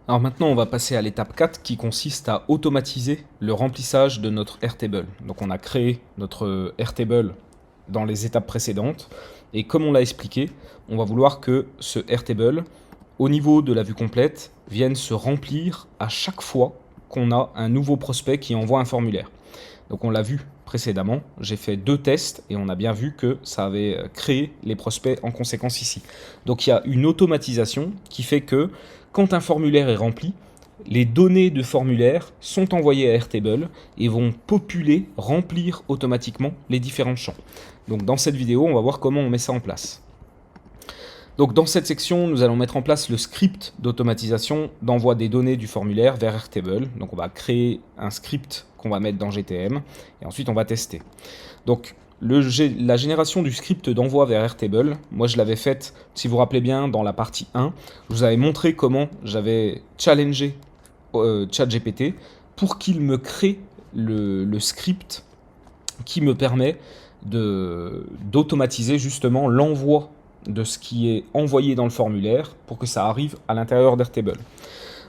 Alors maintenant, on va passer à l'étape 4 qui consiste à automatiser le remplissage de notre Airtable. Donc on a créé notre Airtable dans les étapes précédentes et comme on l'a expliqué, on va vouloir que ce Airtable, au niveau de la vue complète, vienne se remplir à chaque fois qu'on a un nouveau prospect qui envoie un formulaire. Donc on l'a vu précédemment, j'ai fait 2 tests et on a bien vu que ça avait créé les prospects en conséquence ici. Donc il y a une automatisation qui fait que quand un formulaire est rempli, les données de formulaire sont envoyées à Airtable et vont populer, remplir automatiquement les différents champs. Donc dans cette vidéo, on va voir comment on met ça en place. Donc dans cette section, nous allons mettre en place le script d'automatisation d'envoi des données du formulaire vers Airtable. Donc on va créer un script qu'on va mettre dans GTM et ensuite on va tester. Donc la génération du script d'envoi vers Airtable, moi je l'avais faite, si vous vous rappelez bien, dans la partie 1. Je vous avais montré comment j'avais challengé ChatGPT pour qu'il me crée le script qui me permet d'automatiser justement l'envoi de ce qui est envoyé dans le formulaire pour que ça arrive à l'intérieur d'Airtable.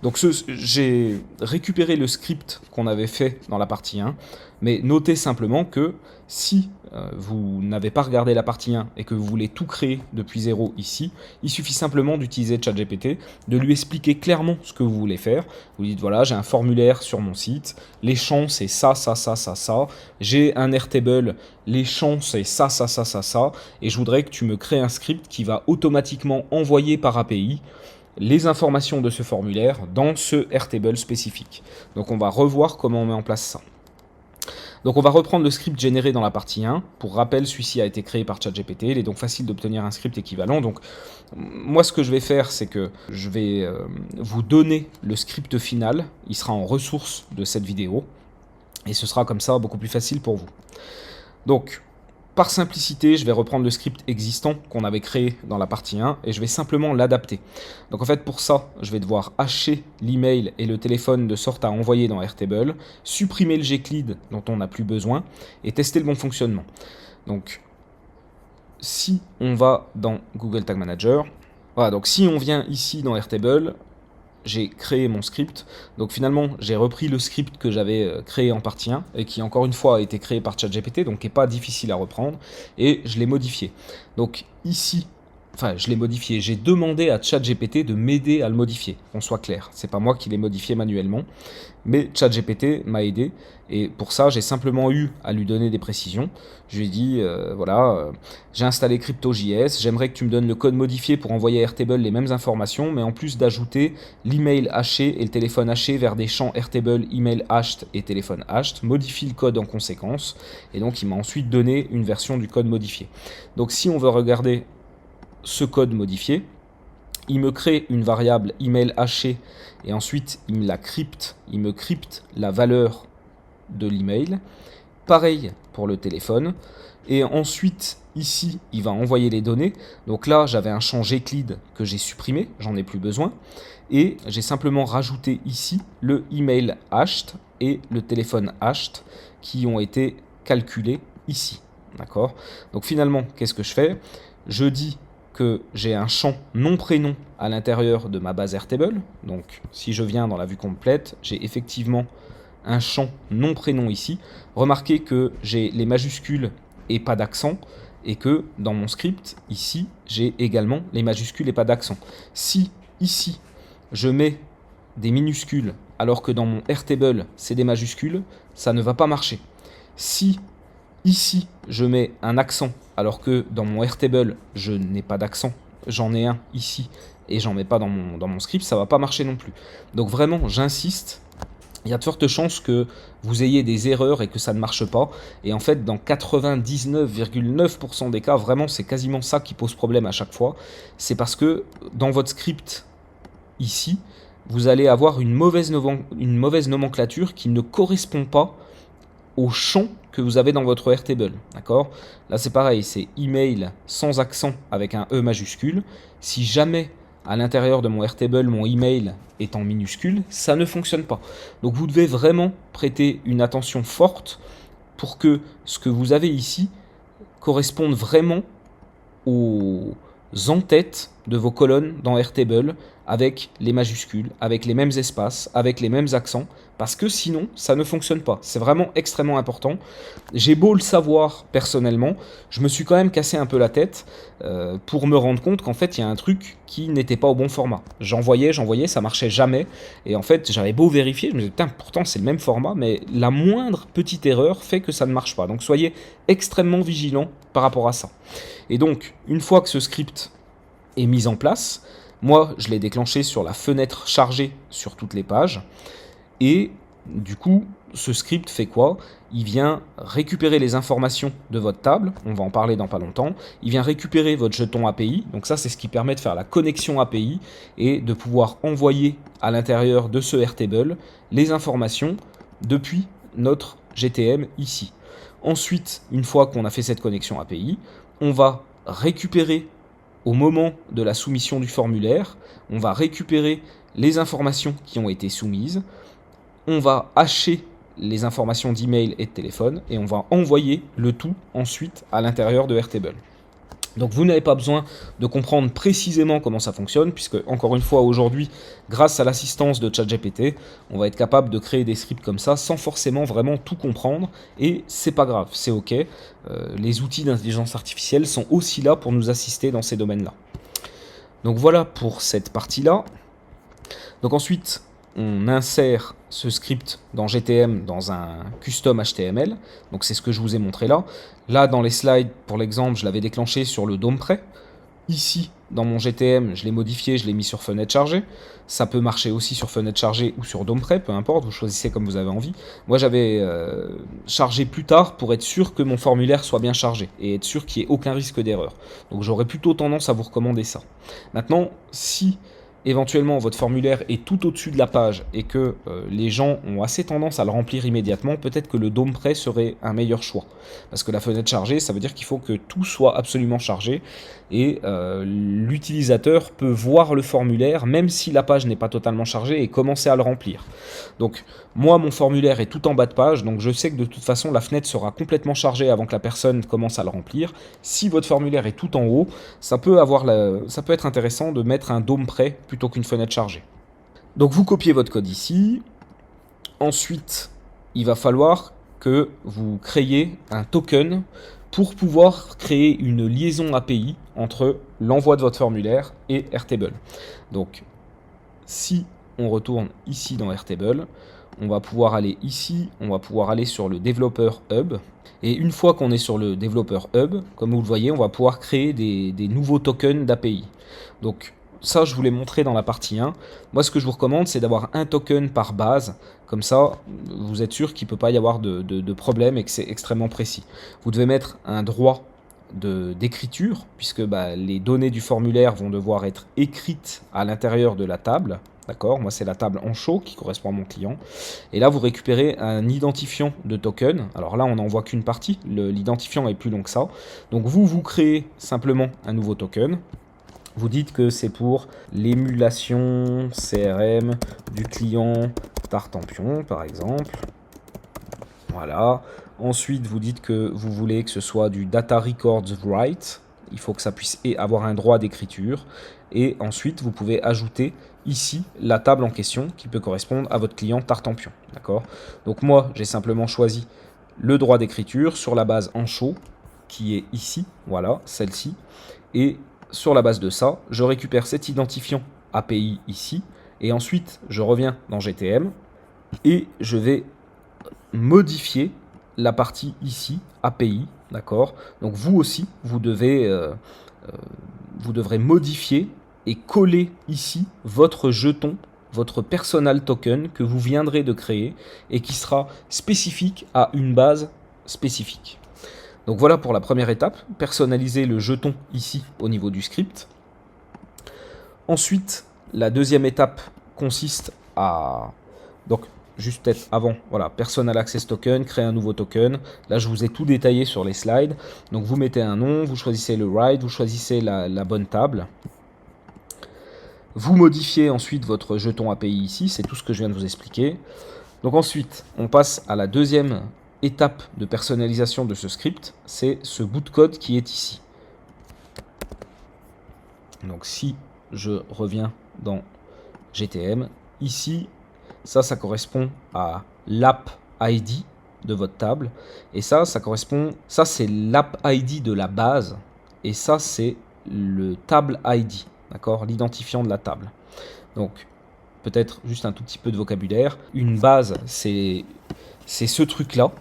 Donc j'ai récupéré le script qu'on avait fait dans la partie 1, mais notez simplement que si vous n'avez pas regardé la partie 1 et que vous voulez tout créer depuis zéro ici, il suffit simplement d'utiliser ChatGPT, de lui expliquer clairement ce que vous voulez faire. Vous dites voilà, j'ai un formulaire sur mon site, les champs c'est ça, ça, ça, ça, ça, j'ai un Airtable, les champs c'est ça, ça, ça, ça, ça, et je voudrais que tu me crées un script qui va automatiquement envoyer par API les informations de ce formulaire dans ce Airtable spécifique. Donc on va revoir comment on met en place ça. Donc on va reprendre le script généré dans la partie 1. Pour rappel, celui-ci a été créé par ChatGPT. Il est donc facile d'obtenir un script équivalent. Donc moi ce que je vais faire, c'est que je vais vous donner le script final. Il sera en ressource de cette vidéo. Et ce sera comme ça beaucoup plus facile pour vous. Donc par simplicité, je vais reprendre le script existant qu'on avait créé dans la partie 1 et je vais simplement l'adapter. Donc en fait pour ça, je vais devoir hacher l'email et le téléphone de sorte à envoyer dans Airtable, supprimer le gclid dont on n'a plus besoin et tester le bon fonctionnement. Donc si on va dans Google Tag Manager, voilà, donc si on vient ici dans Airtable, j'ai créé mon script. Donc finalement, j'ai repris le script que j'avais créé en partie 1 et qui encore une fois a été créé par ChatGPT, donc qui n'est pas difficile à reprendre, et je l'ai modifié. Donc ici, enfin je l'ai modifié, j'ai demandé à ChatGPT de m'aider à le modifier, qu'on soit clair. C'est pas moi qui l'ai modifié manuellement, mais ChatGPT m'a aidé, et pour ça j'ai simplement eu à lui donner des précisions. Je lui ai dit, voilà, j'ai installé CryptoJS, j'aimerais que tu me donnes le code modifié pour envoyer à Airtable les mêmes informations, mais en plus d'ajouter l'email haché et le téléphone haché vers des champs Airtable, email hashed et téléphone hashed, modifie le code en conséquence, et donc il m'a ensuite donné une version du code modifié. Donc si on veut regarder ce code modifié, il me crée une variable email haché et ensuite il me la crypte, il me crypte la valeur de l'email. Pareil pour le téléphone. Et ensuite, ici, il va envoyer les données. Donc là, j'avais un champ gclid que j'ai supprimé, j'en ai plus besoin. Et j'ai simplement rajouté ici le email hashed et le téléphone hashed qui ont été calculés ici. D'accord ? Donc finalement, qu'est-ce que je fais ? Je dis que j'ai un champ nom-prénom à l'intérieur de ma base Airtable. Donc si je viens dans la vue complète, j'ai effectivement un champ nom-prénom ici. Remarquez que j'ai les majuscules et pas d'accent, et que dans mon script, ici, j'ai également les majuscules et pas d'accent. Si ici, je mets des minuscules alors que dans mon Airtable, c'est des majuscules, ça ne va pas marcher. Si ici, je mets un accent alors que dans mon Airtable, je n'ai pas d'accent, j'en ai un ici et j'en mets pas dans mon script, ça va pas marcher non plus. Donc vraiment, j'insiste, il y a de fortes chances que vous ayez des erreurs et que ça ne marche pas. Et en fait, dans 99,9% des cas, vraiment, c'est quasiment ça qui pose problème à chaque fois. C'est parce que dans votre script, ici, vous allez avoir une mauvaise nomenclature qui ne correspond pas au champ que vous avez dans votre Airtable. D'accord ? Là, c'est pareil, c'est email sans accent avec un E majuscule. Si jamais à l'intérieur de mon Airtable, mon email est en minuscule, ça ne fonctionne pas. Donc vous devez vraiment prêter une attention forte pour que ce que vous avez ici corresponde vraiment aux en-têtes de vos colonnes dans Airtable avec les majuscules, avec les mêmes espaces, avec les mêmes accents, parce que sinon, ça ne fonctionne pas. C'est vraiment extrêmement important. J'ai beau le savoir personnellement, je me suis quand même cassé un peu la tête pour me rendre compte qu'en fait, il y a un truc qui n'était pas au bon format. J'envoyais, ça marchait jamais, et en fait, j'avais beau vérifier, je me disais, putain, pourtant, c'est le même format, mais la moindre petite erreur fait que ça ne marche pas. Donc, soyez extrêmement vigilants par rapport à ça. Et donc, une fois que ce script est mis en place, moi, je l'ai déclenché sur la fenêtre chargée sur toutes les pages. Et du coup, ce script fait quoi? Il vient récupérer les informations de votre table, on va en parler dans pas longtemps. Il vient récupérer votre jeton API, donc ça c'est ce qui permet de faire la connexion API et de pouvoir envoyer à l'intérieur de ce Airtable les informations depuis notre GTM ici. Ensuite, une fois qu'on a fait cette connexion API, on va récupérer au moment de la soumission du formulaire, on va récupérer les informations qui ont été soumises, on va hacher les informations d'email et de téléphone et on va envoyer le tout ensuite à l'intérieur de Airtable. Donc vous n'avez pas besoin de comprendre précisément comment ça fonctionne, puisque encore une fois aujourd'hui, grâce à l'assistance de ChatGPT, on va être capable de créer des scripts comme ça sans forcément vraiment tout comprendre, et c'est pas grave, c'est ok. Les outils d'intelligence artificielle sont aussi là pour nous assister dans ces domaines-là. Donc voilà pour cette partie-là. Donc ensuite, on insère ce script dans GTM dans un custom HTML. Donc c'est ce que je vous ai montré là. Là, dans les slides, pour l'exemple, je l'avais déclenché sur le DOM prêt. Ici, dans mon GTM, je l'ai modifié, je l'ai mis sur fenêtre chargée. Ça peut marcher aussi sur fenêtre chargée ou sur DOM prêt, peu importe, vous choisissez comme vous avez envie. Moi, j'avais chargé plus tard pour être sûr que mon formulaire soit bien chargé et être sûr qu'il n'y ait aucun risque d'erreur. Donc j'aurais plutôt tendance à vous recommander ça. Maintenant, si éventuellement votre formulaire est tout au-dessus de la page et que les gens ont assez tendance à le remplir immédiatement, peut-être que le DOM prêt serait un meilleur choix. Parce que la fenêtre chargée, ça veut dire qu'il faut que tout soit absolument chargé et l'utilisateur peut voir le formulaire même si la page n'est pas totalement chargée et commencer à le remplir. Donc moi, mon formulaire est tout en bas de page, donc je sais que de toute façon la fenêtre sera complètement chargée avant que la personne commence à le remplir. Si votre formulaire est tout en haut, ça peut être intéressant de mettre un DOM prêt plutôt qu'une fenêtre chargée. Donc vous copiez votre code ici. Ensuite, il va falloir que vous créiez un token pour pouvoir créer une liaison API entre l'envoi de votre formulaire et Airtable. Donc, si on retourne ici dans Airtable, on va pouvoir aller ici, on va pouvoir aller sur le Developer Hub. Et une fois qu'on est sur le Developer Hub, comme vous le voyez, on va pouvoir créer des nouveaux tokens d'API. Donc, ça, je vous l'ai montré dans la partie 1. Moi, ce que je vous recommande, c'est d'avoir un token par base. Comme ça, vous êtes sûr qu'il ne peut pas y avoir de problème et que c'est extrêmement précis. Vous devez mettre un droit d'écriture, puisque les données du formulaire vont devoir être écrites à l'intérieur de la table. D'accord, moi c'est la table en show qui correspond à mon client. Et là, vous récupérez un identifiant de token. Alors là, on n'en voit qu'une partie. L'identifiant est plus long que ça. Donc vous créez simplement un nouveau token. Vous dites que c'est pour l'émulation CRM du client Tartampion, par exemple. Voilà. Ensuite, vous dites que vous voulez que ce soit du Data Records Write. Il faut que ça puisse avoir un droit d'écriture. Et ensuite, vous pouvez ajouter ici la table en question qui peut correspondre à votre client Tartampion. D'accord ? Donc moi, j'ai simplement choisi le droit d'écriture sur la base en show qui est ici. Voilà, celle-ci. Et sur la base de ça, je récupère cet identifiant API ici, et ensuite je reviens dans GTM, et je vais modifier la partie ici, API, d'accord ? Donc vous aussi, vous devrez modifier et coller ici votre jeton, votre personal token que vous viendrez de créer, et qui sera spécifique à une base spécifique. Donc voilà pour la première étape, personnaliser le jeton ici au niveau du script. Ensuite, la deuxième étape consiste à, donc juste peut-être avant, voilà, Personal Access Token, créer un nouveau token. Là, je vous ai tout détaillé sur les slides. Donc vous mettez un nom, vous choisissez le write, vous choisissez la bonne table. Vous modifiez ensuite votre jeton API ici, c'est tout ce que je viens de vous expliquer. Donc ensuite, on passe à la deuxième étape de personnalisation de ce script, c'est ce bout de code qui est ici. Donc si je reviens dans GTM. Ici, ça correspond à l'app ID de votre table. Et ça c'est l'app ID de la base. Et ça, c'est le table ID, d'accord, l'identifiant de la table. Donc, peut-être juste un tout petit peu de vocabulaire. Une base, c'est ce truc-là.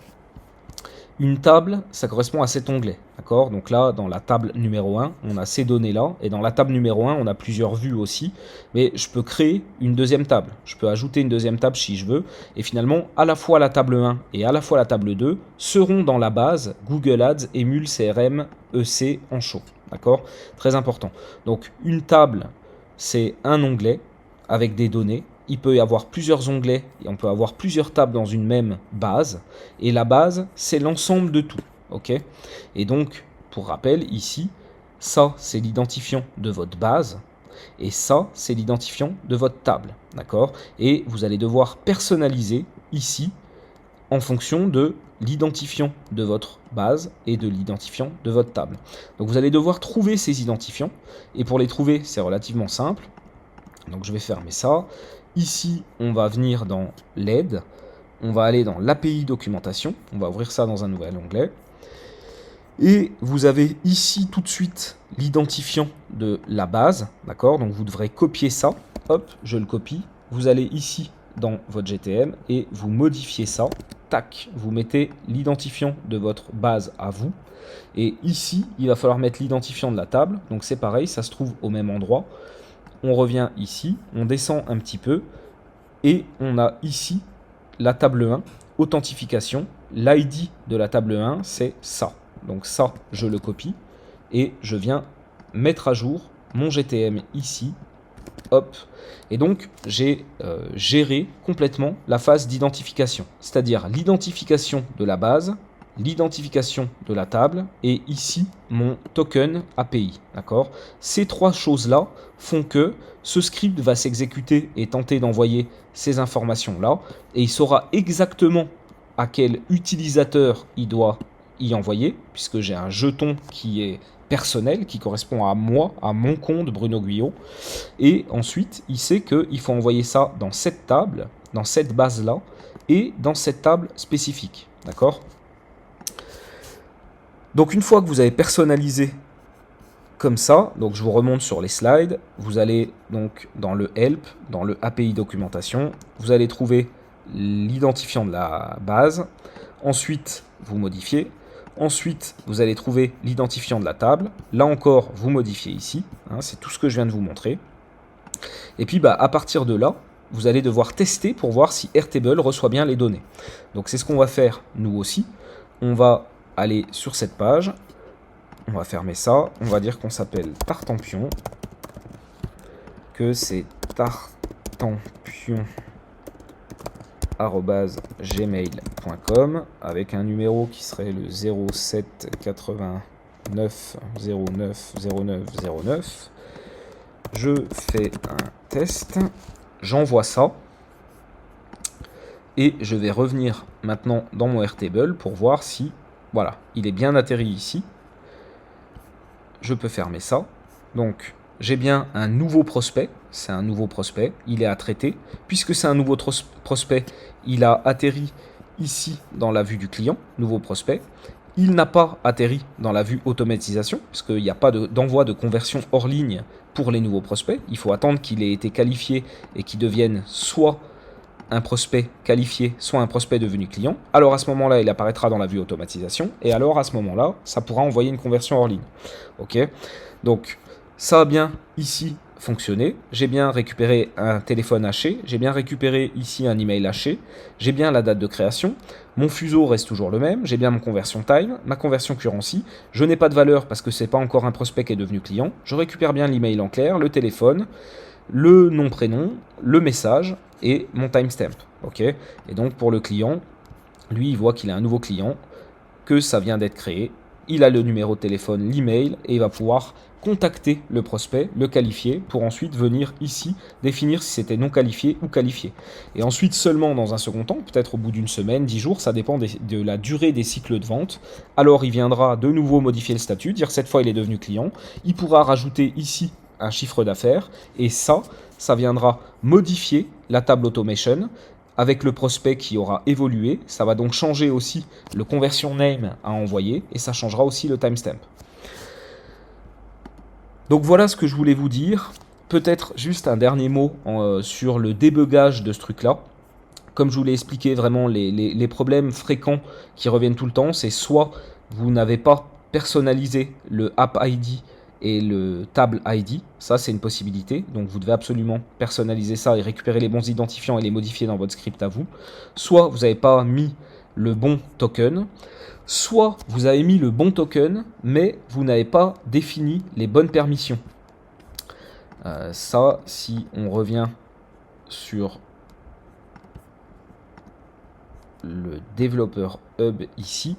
Une table, ça correspond à cet onglet, d'accord. Donc là, dans la table numéro 1, on a ces données-là. Et dans la table numéro 1, on a plusieurs vues aussi. Mais je peux créer une deuxième table. Je peux ajouter une deuxième table si je veux. Et finalement, à la fois la table 1 et à la fois la table 2 seront dans la base Google Ads, Emule, CRM, EC en chaud. D'accord? Très important. Donc, une table, c'est un onglet avec des données. Il peut y avoir plusieurs onglets et on peut avoir plusieurs tables dans une même base. Et la base, c'est l'ensemble de tout. Ok? Et donc, pour rappel, ici, ça, c'est l'identifiant de votre base. Et ça, c'est l'identifiant de votre table. D'accord? Et vous allez devoir personnaliser ici en fonction de l'identifiant de votre base et de l'identifiant de votre table. Donc vous allez devoir trouver ces identifiants. Et pour les trouver, c'est relativement simple. Donc je vais fermer ça. Ici, on va venir dans l'aide. On va aller dans l'API documentation. On va ouvrir ça dans un nouvel onglet. Et vous avez ici tout de suite l'identifiant de la base. D'accord? Donc vous devrez copier ça. Hop, je le copie. Vous allez ici dans votre GTM et vous modifiez ça. Tac, vous mettez l'identifiant de votre base à vous. Et ici, il va falloir mettre l'identifiant de la table. Donc c'est pareil, ça se trouve au même endroit. On revient ici, on descend un petit peu et on a ici la table 1, authentification. L'ID de la table 1, c'est ça. Donc ça, je le copie et je viens mettre à jour mon GTM ici. Hop. Et donc, j'ai géré complètement la phase d'identification, c'est-à-dire l'identification de la base, l'identification de la table et ici mon token API. D'accord? Ces trois choses-là font que ce script va s'exécuter et tenter d'envoyer ces informations-là et il saura exactement à quel utilisateur il doit y envoyer, puisque j'ai un jeton qui est personnel, qui correspond à moi, à mon compte Bruno Guyot. Et ensuite, il sait qu'il faut envoyer ça dans cette table, dans cette base-là, et dans cette table spécifique. D'accord? Donc une fois que vous avez personnalisé comme ça, donc je vous remonte sur les slides, vous allez donc dans le help, dans le API documentation, vous allez trouver l'identifiant de la base, ensuite vous modifiez, ensuite vous allez trouver l'identifiant de la table, là encore vous modifiez ici, hein, c'est tout ce que je viens de vous montrer, et puis à partir de là, vous allez devoir tester pour voir si Airtable reçoit bien les données. Donc c'est ce qu'on va faire nous aussi, on va aller sur cette page, on va fermer ça, on va dire qu'on s'appelle Tartampion, que c'est tartampion@gmail.com avec un numéro qui serait le 07 89 09 09 09. Je fais un test, j'envoie ça et je vais revenir maintenant dans mon Airtable pour voir si, voilà, il est bien atterri ici. Je peux fermer ça. Donc, j'ai bien un nouveau prospect. C'est un nouveau prospect. Il est à traiter. Puisque c'est un nouveau prospect, il a atterri ici dans la vue du client. Nouveau prospect. Il n'a pas atterri dans la vue automatisation, parce qu'il n'y a pas d'envoi de conversion hors ligne pour les nouveaux prospects. Il faut attendre qu'il ait été qualifié et qu'il devienne soit un prospect qualifié, soit un prospect devenu client. Alors à ce moment-là, il apparaîtra dans la vue automatisation. Et alors à ce moment-là, ça pourra envoyer une conversion hors ligne. Ok. Donc ça a bien ici fonctionné. J'ai bien récupéré un téléphone haché. J'ai bien récupéré ici un email haché. J'ai bien la date de création. Mon fuseau reste toujours le même. J'ai bien mon conversion time, ma conversion currency. Je n'ai pas de valeur parce que c'est pas encore un prospect qui est devenu client. Je récupère bien l'email en clair, le téléphone, le nom-prénom, le message et mon timestamp. Ok. Et donc pour le client, lui il voit qu'il a un nouveau client, que ça vient d'être créé, il a le numéro de téléphone, l'email et il va pouvoir contacter le prospect, le qualifier pour ensuite venir ici définir si c'était non qualifié ou qualifié. Et ensuite seulement dans un second temps, peut-être au bout d'une semaine, 10 jours, ça dépend de la durée des cycles de vente. Alors il viendra de nouveau modifier le statut, dire cette fois il est devenu client, il pourra rajouter ici un chiffre d'affaires et ça ça viendra modifier la table automation avec le prospect qui aura évolué. Ça va donc changer aussi le conversion name à envoyer et ça changera aussi le timestamp. Donc voilà ce que je voulais vous dire. Peut-être juste un dernier mot sur le débugage de ce truc-là. Comme je vous l'ai expliqué, vraiment les problèmes fréquents qui reviennent tout le temps, c'est soit vous n'avez pas personnalisé le app ID et le table ID, ça c'est une possibilité, donc vous devez absolument personnaliser ça et récupérer les bons identifiants et les modifier dans votre script à vous. Soit vous n'avez pas mis le bon token, soit vous avez mis le bon token, mais vous n'avez pas défini les bonnes permissions. Ça, si on revient sur le développeur hub ici,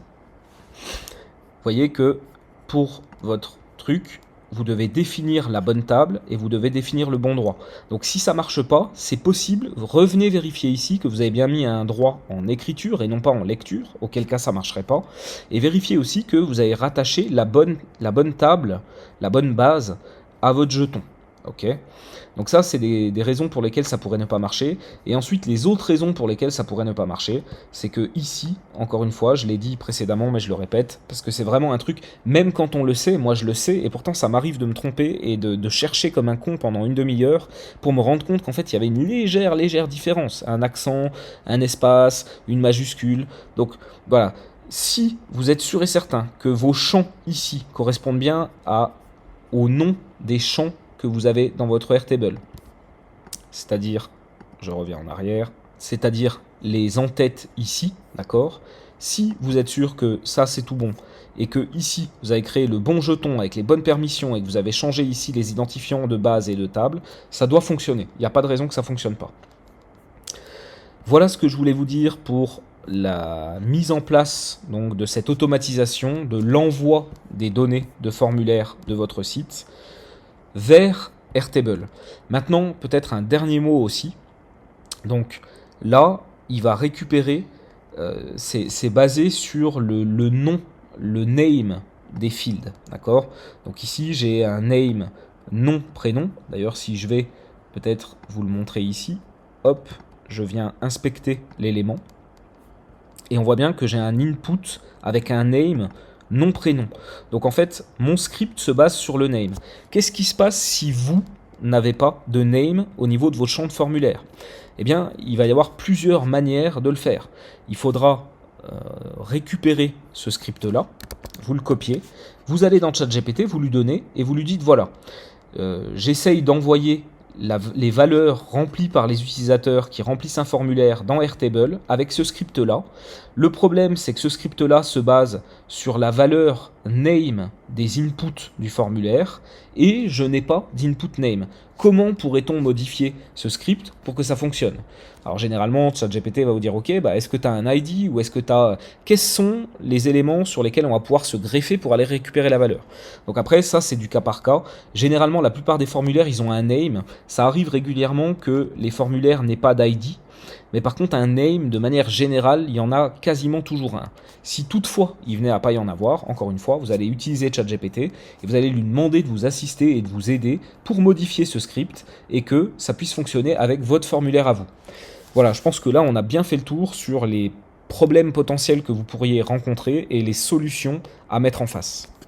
vous voyez que pour votre truc, vous devez définir la bonne table et vous devez définir le bon droit. Donc si ça ne marche pas, c'est possible, revenez vérifier ici que vous avez bien mis un droit en écriture et non pas en lecture, auquel cas ça ne marcherait pas. Et vérifiez aussi que vous avez rattaché la bonne table, la bonne base à votre jeton. Ok, donc ça c'est des raisons pour lesquelles ça pourrait ne pas marcher. Et ensuite les autres raisons pour lesquelles ça pourrait ne pas marcher, c'est que ici, encore une fois, je l'ai dit précédemment mais je le répète, parce que c'est vraiment un truc, même quand on le sait, moi je le sais, et pourtant ça m'arrive de me tromper et de chercher comme un con pendant une demi-heure pour me rendre compte qu'en fait il y avait une légère différence, un accent, un espace, une majuscule. Donc voilà, si vous êtes sûr et certain que vos champs ici correspondent bien au nom des champs que vous avez dans votre Airtable. C'est-à-dire, je reviens en arrière, c'est-à-dire les en-têtes ici, d'accord? Si vous êtes sûr que ça c'est tout bon et que ici vous avez créé le bon jeton avec les bonnes permissions et que vous avez changé ici les identifiants de base et de table, ça doit fonctionner. Il n'y a pas de raison que ça ne fonctionne pas. Voilà ce que je voulais vous dire pour la mise en place donc, de cette automatisation, de l'envoi des données de formulaire de votre site vers Airtable. Maintenant, peut-être un dernier mot aussi. Donc là, il va récupérer, c'est basé sur le nom, le name des fields. D'accord? Donc ici, j'ai un name nom, prénom. D'ailleurs, si je vais peut-être vous le montrer ici, hop, je viens inspecter l'élément. Et on voit bien que j'ai un input avec un name nom, prénom. Donc en fait, mon script se base sur le name. Qu'est-ce qui se passe si vous n'avez pas de name au niveau de vos champs de formulaire? Eh bien, il va y avoir plusieurs manières de le faire. Il faudra récupérer ce script-là, vous le copiez, vous allez dans ChatGPT, vous lui donnez et vous lui dites voilà, j'essaye d'envoyer les valeurs remplies par les utilisateurs qui remplissent un formulaire dans Airtable avec ce script-là. Le problème, c'est que ce script-là se base sur la valeur name des inputs du formulaire et je n'ai pas d'input name. Comment pourrait-on modifier ce script pour que ça fonctionne? Alors généralement, ChatGPT va vous dire ok, est-ce que tu as un ID ou est-ce que tu as... Quels sont les éléments sur lesquels on va pouvoir se greffer pour aller récupérer la valeur? Donc après, ça c'est du cas par cas. Généralement, la plupart des formulaires, ils ont un name. Ça arrive régulièrement que les formulaires n'aient pas d'ID. Mais par contre, un name, de manière générale, il y en a quasiment toujours un. Si toutefois, il venait à pas y en avoir, encore une fois, vous allez utiliser ChatGPT et vous allez lui demander de vous assister et de vous aider pour modifier ce script et que ça puisse fonctionner avec votre formulaire à vous. Voilà, je pense que là, on a bien fait le tour sur les problèmes potentiels que vous pourriez rencontrer et les solutions à mettre en face.